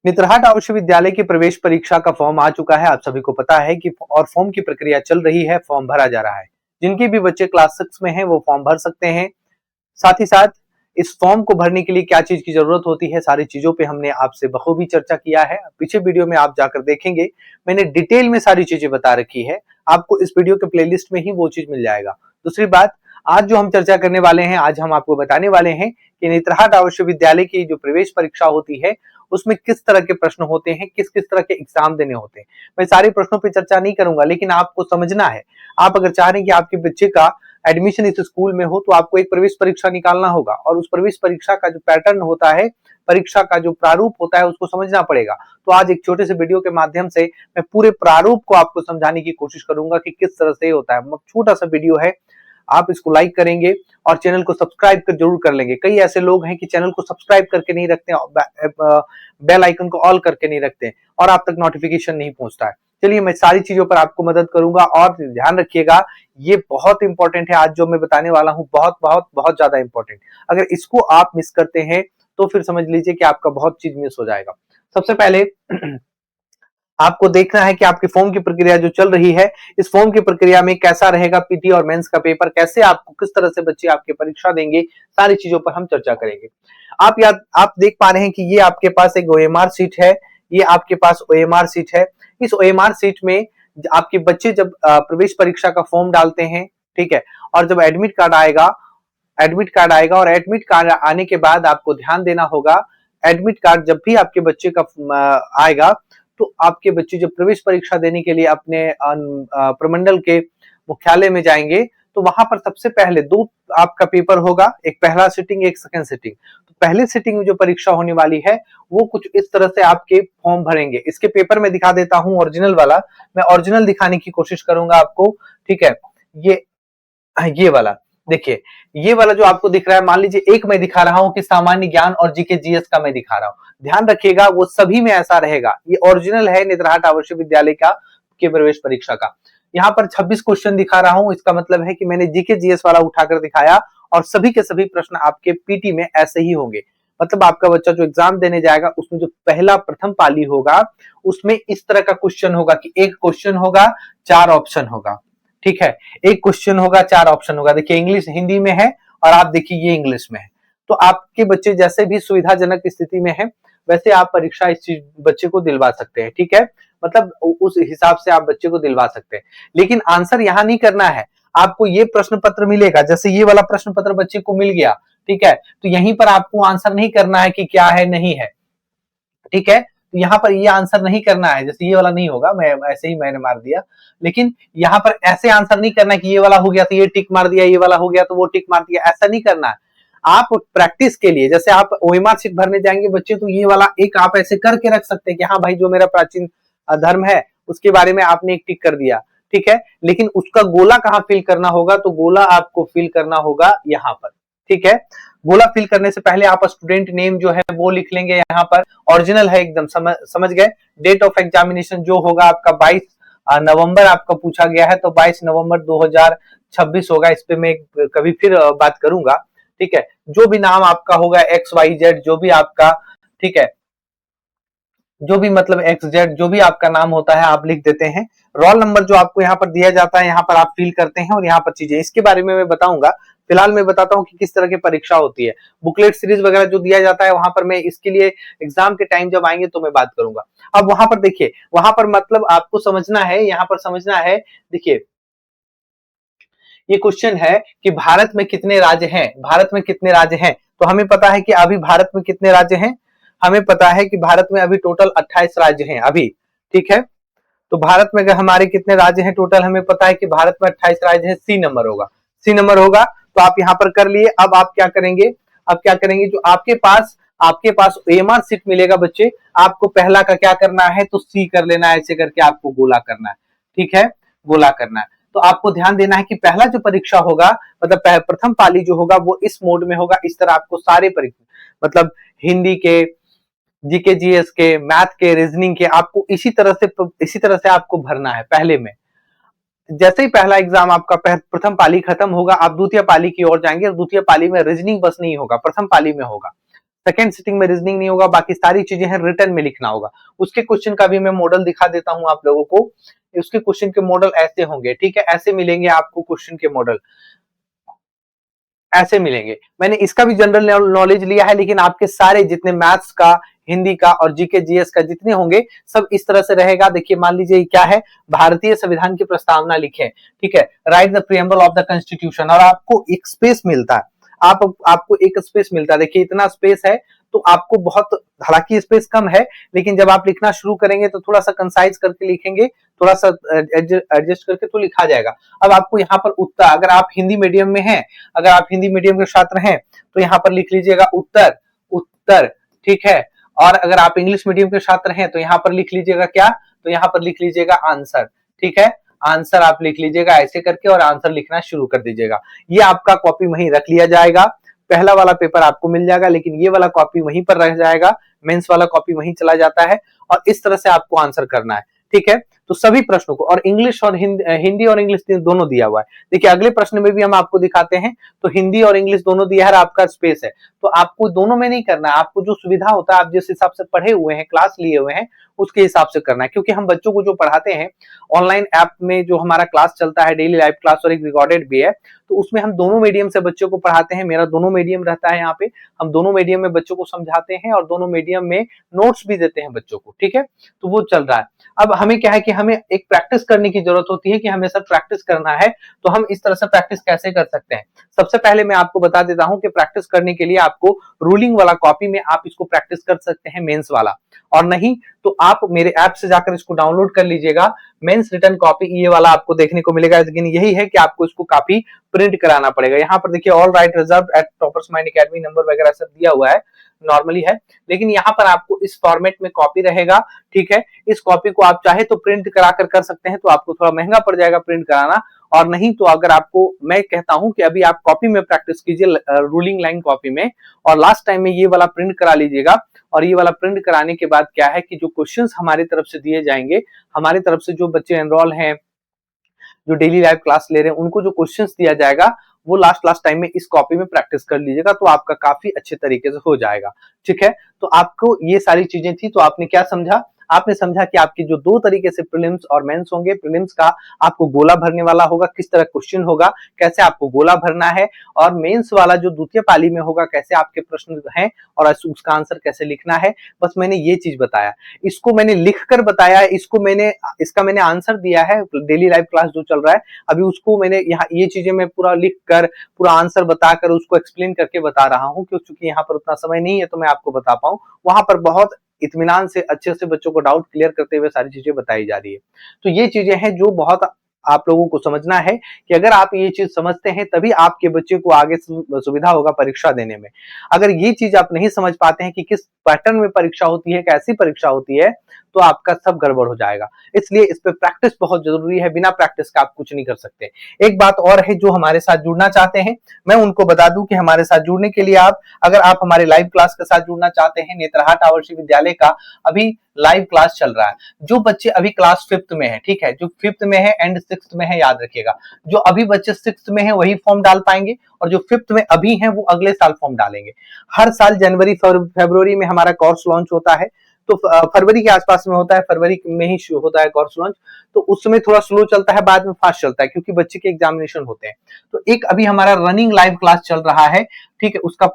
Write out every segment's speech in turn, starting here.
नेतरहाट आदर्श विद्यालय की प्रवेश परीक्षा का फॉर्म आ चुका है। आप सभी को पता है कि और फॉर्म की प्रक्रिया चल रही है, फॉर्म भरा जा रहा है। जिनके भी बच्चे क्लास 6 में हैं वो फॉर्म भर सकते हैं। साथ ही साथ इस फॉर्म को भरने के लिए क्या चीज की जरूरत होती है, सारी चीजों पे हमने आपसे बखूबी चर्चा किया है। पीछे वीडियो में आप जाकर देखेंगे, मैंने डिटेल में सारी चीजें बता रखी है। आपको इस वीडियो के प्लेलिस्ट में ही वो चीज मिल जाएगा। दूसरी बात, आज जो हम चर्चा करने वाले हैं, आज हम आपको बताने वाले हैं कि नेतरहाट आदर्श विद्यालय की जो प्रवेश परीक्षा होती है उसमें किस तरह के प्रश्न होते हैं, किस किस तरह के एग्जाम देने होते हैं। मैं सारे प्रश्नों पर चर्चा नहीं करूंगा, लेकिन आपको समझना है। आप अगर चाह रहे हैं कि आपके बच्चे का एडमिशन इस स्कूल में हो तो आपको एक प्रवेश परीक्षा निकालना होगा, और उस प्रवेश परीक्षा का जो पैटर्न होता है, परीक्षा का जो प्रारूप होता है, उसको समझना पड़ेगा। तो आज एक छोटे से वीडियो के माध्यम से मैं पूरे प्रारूप को आपको समझाने की कोशिश करूंगा कि किस तरह से होता है। छोटा सा वीडियो है, आप इसको लाइक करेंगे और चैनल को सब्सक्राइब कर जरूर कर लेंगे। कई ऐसे लोग हैं कि चैनल को सब्सक्राइब करके नहीं रखते, बेल आइकन को ऑल करके नहीं रखते और आप तक नोटिफिकेशन नहीं पहुंचता है। चलिए, मैं सारी चीजों पर आपको मदद करूंगा, और ध्यान रखिएगा, ये बहुत इंपॉर्टेंट है। आज जो मैं बताने वाला हूं बहुत बहुत बहुत ज्यादा इंपॉर्टेंट। अगर इसको आप मिस करते हैं तो फिर समझ लीजिए कि आपका बहुत चीज मिस हो जाएगा। सबसे पहले आपको देखना है कि आपके फॉर्म की प्रक्रिया जो चल रही है, इस फॉर्म की प्रक्रिया में कैसा रहेगा पीटी और मेंस का पेपर, कैसे आपको, किस तरह से बच्चे आपके परीक्षा देंगे, सारी चीजों पर हम चर्चा करेंगे। आप देख पा रहे हैं कि ये आपके पास एक ओएमआर सीट है। ये आपके पास ओएमआर सीट है। इस ओएमआर सीट में आपके बच्चे जब प्रवेश परीक्षा का फॉर्म डालते हैं, ठीक है, और जब एडमिट कार्ड आएगा और एडमिट कार्ड आने के बाद आपको ध्यान देना होगा, एडमिट कार्ड जब भी आपके बच्चे का आएगा तो आपके बच्चे जब प्रवेश परीक्षा देने के लिए अपने प्रमंडल के मुख्यालय में जाएंगे तो वहां पर सबसे पहले दो आपका पेपर होगा, एक पहला सिटिंग, एक सेकंड सिटिंग। तो पहले सिटिंग में जो परीक्षा होने वाली है वो कुछ इस तरह से आपके फॉर्म भरेंगे। इसके पेपर में दिखा देता हूं ओरिजिनल वाला, मैं ओरिजिनल दिखाने की कोशिश करूंगा आपको, ठीक है। ये वाला देखिए, ये वाला जो आपको दिख रहा है, मान लीजिए एक मैं दिखा रहा हूं कि सामान्य ज्ञान और जीके जीएस का मैं दिखा रहा हूं। ध्यान रखिएगा, वो सभी में ऐसा रहेगा। ये ओरिजिनल है नेतरहाट आदर्श विद्यालय का के प्रवेश परीक्षा का। यहाँ पर 26 क्वेश्चन दिखा रहा हूं, इसका मतलब है कि मैंने जीके जीएस वाला उठाकर दिखाया और सभी के सभी प्रश्न आपके पीटी में ऐसे ही होंगे। मतलब आपका बच्चा जो एग्जाम देने जाएगा उसमें जो पहला प्रथम पाली होगा उसमें इस तरह का क्वेश्चन होगा कि एक क्वेश्चन होगा, 4 ऑप्शन होगा, ठीक है। एक क्वेश्चन होगा, 4 ऑप्शन होगा। देखिए, इंग्लिश हिंदी में है और आप देखिए ये इंग्लिश में है। तो आपके बच्चे जैसे भी सुविधाजनक स्थिति में है वैसे आप परीक्षा इस चीज बच्चे को दिलवा सकते हैं, ठीक है। मतलब उस हिसाब से आप बच्चे को दिलवा सकते हैं, लेकिन आंसर यहाँ नहीं करना है। आपको ये प्रश्न पत्र मिलेगा, जैसे ये वाला प्रश्न पत्र बच्चे को मिल गया, ठीक है, तो यहीं पर आपको आंसर नहीं करना है कि क्या है नहीं है, ठीक है। तो यहाँ पर ये आंसर नहीं करना है, जैसे ये वाला नहीं होगा, मैं ऐसे ही मैंने मार दिया, लेकिन यहाँ पर ऐसे आंसर नहीं करना कि ये वाला हो गया तो ये टिक मार दिया, ये वाला हो गया तो वो टिक मार दिया, ऐसा नहीं करना है। आप प्रैक्टिस के लिए, जैसे आप ओएमआर सीट भरने जाएंगे बच्चे, तो ये वाला एक आप ऐसे करके रख सकते हैं कि हाँ भाई, जो मेरा प्राचीन धर्म है उसके बारे में आपने एक टिक कर दिया, ठीक है। लेकिन उसका गोला कहाँ फिल करना होगा, तो गोला आपको फिल करना होगा यहाँ पर, ठीक है। गोला फिल करने से पहले आप स्टूडेंट नेम जो है वो लिख लेंगे, यहाँ पर ओरिजिनल है एकदम, समझ गए। डेट ऑफ एग्जामिनेशन जो होगा आपका 22 नवंबर आपका पूछा गया है, तो 22 नवंबर 2026 होगा। इस पे मैं कभी फिर बात करूंगा, ठीक है। जो भी नाम आपका होगा, XYZ जो भी आपका, ठीक है, जो भी मतलब XZ जो भी आपका नाम होता है आप लिख देते हैं। रोल नंबर जो आपको यहाँ पर दिया जाता है यहाँ पर आप फिल करते हैं, और यहाँ पर चीजें इसके बारे में मैं बताऊंगा। फिलहाल मैं बताता हूँ कि किस तरह की परीक्षा होती है। बुकलेट सीरीज वगैरह जो दिया जाता है वहां पर मैं इसके लिए एग्जाम के टाइम जब आएंगे तो मैं बात करूंगा। अब वहां पर देखिए, वहां पर मतलब आपको समझना है, यहाँ पर समझना है। देखिए, ये क्वेश्चन है कि भारत में कितने राज्य हैं, भारत में कितने राज्य हैं। तो हमें पता है कि अभी भारत में कितने राज्य हैं, हमें पता है कि भारत में अभी टोटल 28 राज्य हैं अभी, ठीक है। तो भारत में अगर हमारे कितने राज्य हैं टोटल, हमें पता है कि भारत में 28 राज्य हैं। सी नंबर होगा, सी नंबर होगा। तो आप यहाँ पर कर लिए। अब आप क्या करेंगे, अब क्या करेंगे, जो आपके पास ओएमआर सीट मिलेगा बच्चे, आपको पहला का क्या करना है, तो सी कर लेना है, ऐसे करके आपको गोला करना है, ठीक है, गोला करना है। तो आपको ध्यान देना है कि पहला जो परीक्षा होगा, मतलब प्रथम पाली जो होगा वो इस मोड में होगा। इस तरह आपको सारे परीक्षा, मतलब हिंदी के, जीके जीएस के, मैथ के, रीजनिंग के, आपको इसी तरह से आपको भरना है। पहले में जैसे ही पहला एग्जाम आपका प्रथम पाली खत्म होगा, आप द्वितीय पाली की ओर जाएंगे, और द्वितीय पाली में रीजनिंग बस नहीं होगा, प्रथम पाली में होगा। सेकंड सिटिंग में रीजनिंग नहीं होगा, बाकी सारी चीजें हैं रिटर्न में लिखना होगा। उसके क्वेश्चन का भी मैं मॉडल दिखा देता हूं आप लोगों को। उसके क्वेश्चन के मॉडल ऐसे होंगे, ठीक है, ऐसे मिलेंगे आपको क्वेश्चन के मॉडल, ऐसे मिलेंगे। मैंने इसका भी जनरल नॉलेज लिया है, लेकिन आपके सारे जितने मैथ्स का, हिंदी का और जीके जीएस का जितने होंगे सब इस तरह से रहेगा। देखिए मान लीजिए क्या है, भारतीय संविधान की प्रस्तावना लिखे, ठीक है, right the preamble of the constitution, और आपको एक स्पेस मिलता है, आपको एक स्पेस मिलता है। देखिए इतना स्पेस है, तो आपको बहुत, हालांकि स्पेस कम है, लेकिन जब आप लिखना शुरू करेंगे तो थोड़ा सा कंसाइज करके लिखेंगे, थोड़ा सा एडजस्ट करके तो लिखा जाएगा। अब आपको यहाँ पर उत्तर, अगर आप हिंदी मीडियम में हैं, अगर आप हिंदी मीडियम के छात्र हैं तो यहाँ पर लिख लीजिएगा उत्तर, उत्तर, ठीक है। और अगर आप इंग्लिश मीडियम के छात्र हैं तो यहाँ पर लिख लीजिएगा क्या, तो यहाँ पर लिख लीजिएगा आंसर, ठीक है, आंसर आप लिख लीजिएगा ऐसे करके और आंसर लिखना शुरू कर दीजिएगा। ये आपका कॉपी वहीं रख लिया जाएगा, पहला वाला पेपर आपको मिल जाएगा, लेकिन ये वाला कॉपी वहीं पर रह जाएगा, मेंस वाला कॉपी वहीं चला जाता है, और इस तरह से आपको आंसर करना है, ठीक है। तो सभी प्रश्नों को, और इंग्लिश और हिंदी और इंग्लिश दोनों दिया हुआ है। देखिए अगले प्रश्न में भी हम आपको दिखाते हैं, तो हिंदी और इंग्लिश दोनों दिया है, आपका स्पेस है, तो आपको दोनों में नहीं करना है, आपको जो सुविधा होता है, आप जिस हिसाब से पढ़े हुए हैं, क्लास लिए हुए हैं, उसके हिसाब से करना है। क्योंकि हम बच्चों को जो पढ़ाते हैं ऑनलाइन ऐप में, जो हमारा क्लास चलता है डेली लाइव क्लास और एक रिकॉर्डेड भी है, तो उसमें हम दोनों मीडियम से बच्चों को पढ़ाते हैं। मेरा दोनों मीडियम रहता है यहाँ पे, हम दोनों मीडियम में बच्चों को समझाते हैं और दोनों मीडियम में नोट्स भी देते हैं बच्चों को, ठीक है, तो वो चल रहा है। अब हमें क्या है कि हमें एक प्रैक्टिस करने की जरूरत होती है कि हमें सब प्रैक्टिस करना है, तो हम इस तरह से प्रैक्टिस कैसे कर सकते हैं। सबसे पहले मैं आपको बता देता हूं कि प्रैक्टिस करने के लिए आपको रूलिंग वाला कॉपी में आप इसको प्रैक्टिस कर सकते हैं, मेंस वाला, और नहीं तो आप मेरे ऐप से जाकर इसको डाउनलोड कर लीजिएगा। मेंस रिटर्न कॉपी ये वाला आपको देखने को मिलेगा, लेकिन यही है कि आपको इसको कॉपी प्रिंट कराना पड़ेगा। यहाँ पर देखिए all right reserve at toppers mind academy, number वगैरह सब दिया हुआ है, नॉर्मली है, लेकिन यहाँ पर आपको इस फॉर्मेट में कॉपी रहेगा, ठीक है। इस कॉपी को आप चाहे तो प्रिंट कराकर कर सकते हैं, तो आपको थोड़ा महंगा पड़ जाएगा प्रिंट कराना, और नहीं तो अगर आपको, मैं कहता हूं कि अभी आप कॉपी में प्रैक्टिस कीजिए, रूलिंग लाइन कॉपी में, और लास्ट टाइम में ये वाला प्रिंट करा लीजिएगा। और ये वाला प्रिंट कराने के बाद क्या है कि जो क्वेश्चंस हमारी तरफ से दिए जाएंगे, हमारी तरफ से जो बच्चे एनरोल हैं, जो डेली लाइव क्लास ले रहे हैं, उनको जो क्वेश्चंस दिया जाएगा वो लास्ट टाइम में इस कॉपी में प्रैक्टिस कर लीजिएगा, तो आपका काफी अच्छे तरीके से हो जाएगा, ठीक है। तो आपको ये सारी चीजें थी, तो आपने क्या समझा, आपने समझा कि आपके जो दो तरीके से प्रीलिम्स और मेंस होंगे, प्रीलिम्स का आपको गोला भरने वाला होगा, किस तरह क्वेश्चन होगा, कैसे आपको गोला भरना है, और मेंस वाला जो द्वितीय पाली में होगा, कैसे आपके प्रश्न हैं और उसका आंसर कैसे लिखना है। बस मैंने ये चीज बताया, इसको मैंने लिख कर बताया, इसका मैंने आंसर दिया है, डेली लाइव क्लास जो चल रहा है अभी उसको मैंने यहाँ ये चीजें मैं पूरा लिख कर, पूरा आंसर बताकर, उसको एक्सप्लेन करके बता रहा हूँ, क्योंकि यहाँ पर उतना समय नहीं है तो मैं आपको बता पाऊं। वहां पर बहुत इत्मीनान से अच्छे से बच्चों को डाउट क्लियर करते हुए सारी चीजें बताई जा रही है। तो ये चीजें हैं जो बहुत आप लोगों को समझना है, कि अगर आप ये चीज समझते हैं तभी आपके बच्चे को आगे सुविधा होगा परीक्षा देने में। अगर ये चीज आप नहीं समझ पाते हैं कि किस पैटर्न में परीक्षा होती है, कैसी परीक्षा होती है, तो आपका सब गड़बड़ हो जाएगा। इसलिए इस पे प्रैक्टिस बहुत जरूरी है, बिना प्रैक्टिस का आप कुछ नहीं कर सकते। एक बात और है, जो हमारे साथ जुड़ना चाहते हैं, मैं उनको बता दूं कि हमारे साथ जुड़ने के लिए अगर आप हमारे लाइव क्लास के साथ जुड़ना चाहते हैं, नेतरहाट आदर्श विद्यालय का अभी लाइव क्लास चल रहा है। जो बच्चे अभी क्लास 5th में है, ठीक है, जो 5th में है एंड 6th में है, याद रखिएगा, जो अभी बच्चे 6th में है वही फॉर्म डाल पाएंगे, और जो 5th में अभी हैं वो अगले साल फॉर्म डालेंगे। हर साल जनवरी फरवरी में हमारा कोर्स लॉन्च होता है, तो फरवरी के आसपास में होता है, फरवरी में ही होता है कोर्स लॉन्च, तो उस समय थोड़ा स्लो चलता है, बाद में फास्ट चलता है, क्योंकि बच्चे के एग्जामिनेशन होते हैं। तो एक अभी हमारा रनिंग लाइव क्लास चल रहा है, ठीक है, उसका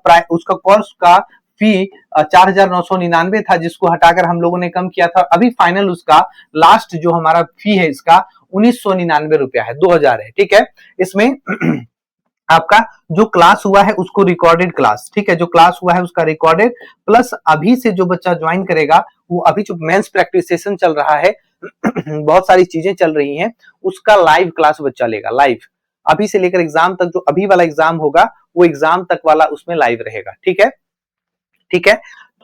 कोर्स का फी 4,999 था, जिसको हटाकर हम लोगों ने कम किया था। अभी फाइनल उसका लास्ट जो हमारा फी है इसका 1,999 रुपया है, 2,000 है, ठीक है। इसमें आपका जो क्लास हुआ है उसको रिकॉर्डेड क्लास, ठीक है, जो क्लास हुआ है उसका रिकॉर्डेड, प्लस अभी से जो बच्चा ज्वाइन करेगा, वो अभी जो मेंस प्रैक्टिस सेशन चल रहा है बहुत सारी चीजें चल रही हैं, उसका लाइव क्लास बच्चा लेगा, लाइव, अभी से लेकर एग्जाम तक, जो अभी वाला एग्जाम होगा वो एग्जाम तक वाला उसमें लाइव रहेगा, ठीक है, ठीक है।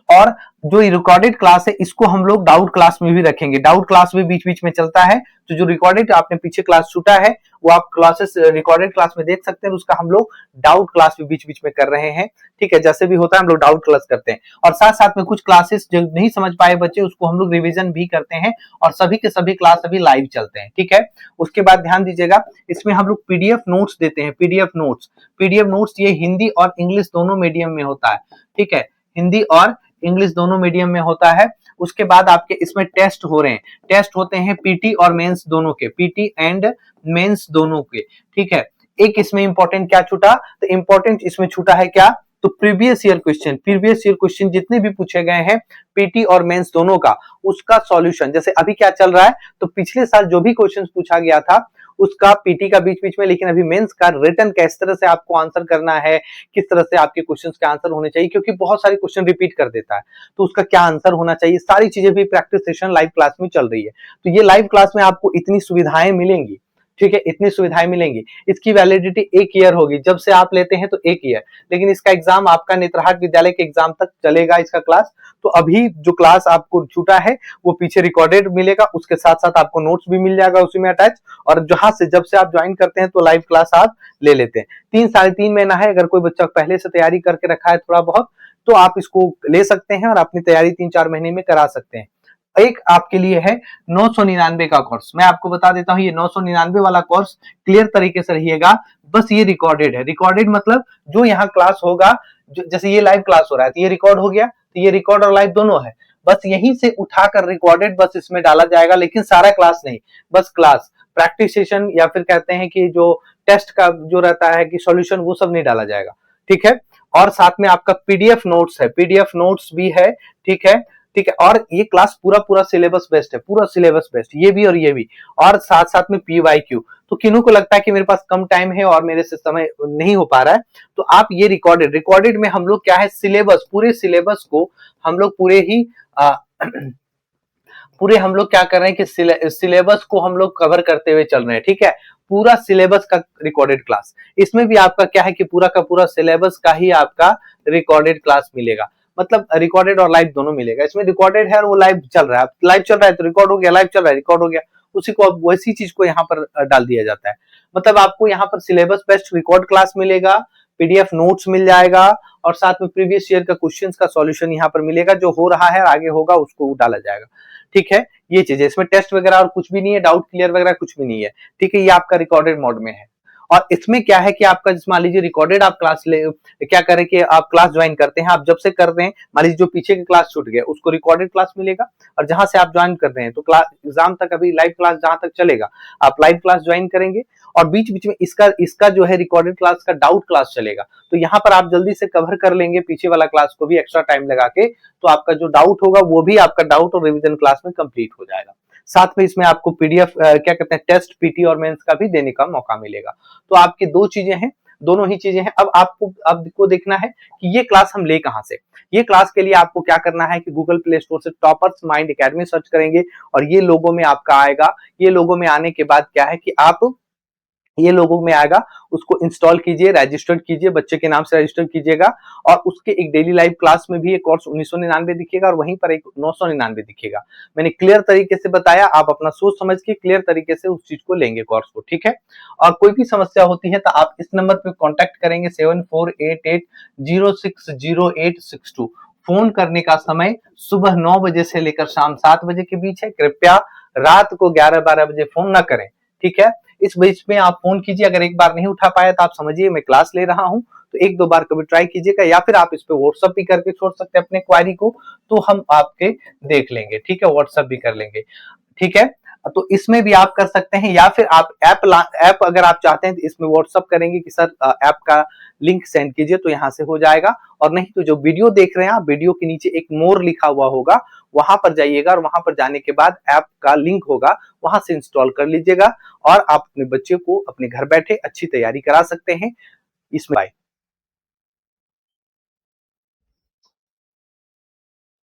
और जो रिकॉर्डेड क्लास है इसको हम लोग डाउट क्लास में भी रखेंगे, डाउट क्लास भी बीच बीच में चलता है, तो जो रिकॉर्डेड आपने पीछे क्लास छूटा है वो आप क्लासेस रिकॉर्डेड क्लास में देख सकते हैं, उसका हम लोग डाउट क्लास भी बीच बीच में कर रहे हैं, ठीक है, जैसे भी होता है हम लोग डाउट क्लास करते हैं, और साथ साथ में कुछ क्लासेस जो नहीं समझ पाए बच्चे उसको हम लोग रिवीजन भी करते हैं, और सभी के सभी क्लास अभी लाइव चलते हैं, ठीक है। उसके बाद ध्यान दीजिएगा, इसमें हम लोग पीडीएफ नोट्स देते हैं, पीडीएफ नोट्स ये हिंदी और इंग्लिश दोनों मीडियम में होता है, ठीक है, हिंदी और इंग्लिश दोनों मीडियम में होता है। उसके बाद आपके इसमें टेस्ट हो रहे हैं, टेस्ट होते हैं पीटी और मेंस दोनों के, पीटी एंड मेंस दोनों के, ठीक है। एक इसमें इंपॉर्टेंट क्या छूटा, तो इंपॉर्टेंट इसमें छूटा है क्या, तो प्रीवियस ईयर क्वेश्चन जितने भी पूछे गए हैं पीटी और मेंस दोनों का, उसका सॉल्यूशन, जैसे अभी क्या चल रहा है, तो पिछले साल जो भी क्वेश्चन पूछा गया था उसका पीटी का बीच बीच में, लेकिन अभी मेंस का रिटर्न किस तरह से आपको आंसर करना है, किस तरह से आपके क्वेश्चंस के आंसर होने चाहिए, क्योंकि बहुत सारे क्वेश्चन रिपीट कर देता है, तो उसका क्या आंसर होना चाहिए, सारी चीजें भी प्रैक्टिस सेशन लाइव क्लास में चल रही है। तो ये लाइव क्लास में आपको इतनी सुविधाएं मिलेंगी, ठीक है, इतनी सुविधाएं मिलेंगी। इसकी वैलिडिटी 1 ईयर होगी, जब से आप लेते हैं तो 1 ईयर, लेकिन इसका एग्जाम आपका नेत्रहाट विद्यालय के एग्जाम तक चलेगा इसका क्लास। तो अभी जो क्लास आपको छूटा है वो पीछे रिकॉर्डेड मिलेगा, उसके साथ साथ आपको नोट्स भी मिल जाएगा उसी में अटैच, और जहां से जब से आप ज्वाइन करते हैं तो लाइव क्लास आप ले लेते हैं। 3-3.5 महीना है, अगर कोई बच्चा पहले से तैयारी करके रखा है थोड़ा बहुत, तो आप इसको ले सकते हैं और अपनी तैयारी 3-4 महीने में करा सकते हैं। एक आपके लिए है 999 का कोर्स, मैं आपको बता देता हूं, ये 999 वाला कोर्स क्लियर तरीके से रहिएगा। बस ये रिकॉर्डेड है, रिकॉर्डेड मतलब जो यहाँ क्लास होगा, जैसे ये लाइव क्लास हो रहा है तो ये रिकॉर्ड हो गया, तो ये रिकॉर्ड और लाइव दोनों है, बस यहीं से उठाकर रिकॉर्डेड बस इसमें डाला जाएगा, लेकिन सारा क्लास नहीं, बस क्लास, प्रैक्टिस सेशन या फिर कहते हैं कि जो टेस्ट का जो रहता है कि सॉल्यूशन, वो सब नहीं डाला जाएगा, ठीक है। और साथ में आपका पीडीएफ नोट्स है, पीडीएफ नोट्स भी है, ठीक है, ठीक है। और ये क्लास पूरा सिलेबस बेस्ड है, पूरा सिलेबस बेस्ड, ये भी और ये भी, और साथ साथ में पीवाईक्यू। तो किन्हों को लगता है कि मेरे पास कम टाइम है और मेरे से समय नहीं हो पा रहा है, तो आप ये रिकॉर्डेड में हम लोग क्या है, सिलेबस, पूरे सिलेबस को हम लोग पूरे हम लोग क्या कर रहे हैं कि सिलेबस को हम लोग कवर करते हुए चल रहे हैं, ठीक है। पूरा सिलेबस का रिकॉर्डेड क्लास, इसमें भी आपका क्या है कि पूरा का पूरा सिलेबस का ही आपका रिकॉर्डेड क्लास मिलेगा, मतलब रिकॉर्डेड और लाइव दोनों मिलेगा। इसमें रिकॉर्डेड है और वो लाइव चल रहा है, लाइव चल रहा है तो रिकॉर्ड हो गया, लाइव चल रहा है रिकॉर्ड हो गया, उसी को अब वैसी चीज को यहाँ पर डाल दिया जाता है। मतलब आपको यहाँ पर सिलेबस बेस्ड रिकॉर्ड क्लास मिलेगा, पीडीएफ नोट्स मिल जाएगा, और साथ में प्रीवियस ईयर का क्वेश्चंस का सॉल्यूशन यहाँ पर मिलेगा, जो हो रहा है आगे होगा उसको डाला जाएगा, ठीक है। ये चीज है, इसमें टेस्ट वगैरह और कुछ भी नहीं है, डाउट क्लियर वगैरह कुछ भी नहीं है, ठीक है। ये आपका रिकॉर्डेड मोड में है। और इसमें क्या है कि आपका, जिस मान लीजिए रिकॉर्डेड आप क्लास ले, क्या करें कि आप क्लास ज्वाइन करते हैं, आप जब से कर रहे हैं, मान लीजिए जो पीछे के क्लास छूट गए उसको रिकॉर्डेड क्लास मिलेगा, और जहां से आप ज्वाइन कर रहे हैं तो क्लास एग्जाम तक अभी लाइव क्लास जहां तक चलेगा आप लाइव क्लास ज्वाइन करेंगे, और बीच बीच में इसका जो है रिकॉर्डेड क्लास का डाउट क्लास चलेगा, तो यहाँ पर आप जल्दी से कवर कर लेंगे पीछे वाला क्लास को भी एक्स्ट्रा टाइम लगा के, तो आपका जो डाउट होगा वो भी आपका डाउट और रिवीजन क्लास में कंप्लीट हो जाएगा। साथ में इसमें आपको पीडीएफ क्या कहते हैं, टेस्ट, पीटी और मेंस का भी देने का मौका मिलेगा। तो आपकी दो चीजें हैं, दोनों ही चीजें हैं। अब आपको देखना है कि ये क्लास हम ले कहां से। ये क्लास के लिए आपको क्या करना है कि गूगल प्ले स्टोर से टॉपर्स माइंड एकेडमी सर्च करेंगे, और ये लोगो में आपका आएगा। ये लोगो में आने के बाद क्या है कि आप, ये लोगों में आएगा, उसको इंस्टॉल कीजिए, रजिस्टर्ड कीजिए, बच्चे के नाम से रजिस्टर कीजिएगा, और उसके एक डेली लाइव क्लास में भी एक कोर्स 1999 दिखेगा और वहीं पर एक 999 दिखेगा। मैंने क्लियर तरीके से बताया, आप अपना सोच समझ के क्लियर तरीके से उस चीज को लेंगे कोर्स को, ठीक है। और कोई भी समस्या होती है तो आप इस नंबर पे कांटेक्ट करेंगे 7488060862। फोन करने का समय सुबह 9 बजे से लेकर शाम 7 बजे के बीच है। कृपया रात को 11-12 बजे फोन ना करें, ठीक है। इस बीच में आप फोन कीजिए, अगर एक बार नहीं उठा पाया तो आप समझिए मैं क्लास ले रहा हूं, तो 1-2 बार कभी ट्राई कीजिएगा, या फिर आप इस पे व्हाट्सएप भी करके छोड़ सकते हैं अपने क्वेरी को, तो हम आपके देख लेंगे, ठीक है, व्हाट्सएप भी कर लेंगे, ठीक है। तो इसमें भी आप कर सकते हैं, या फिर आप ऐप अगर आप चाहते हैं तो इसमें व्हाट्सएप करेंगे कि सर ऐप का लिंक सेंड कीजिए, तो यहाँ से हो जाएगा। और नहीं तो जो वीडियो देख रहे हैं आप, वीडियो के नीचे एक मोर लिखा हुआ होगा, वहां पर जाइएगा, और वहां पर जाने के बाद ऐप का लिंक होगा, वहां से इंस्टॉल कर लीजिएगा, और आप अपने बच्चे को अपने घर बैठे अच्छी तैयारी करा सकते हैं इसमें।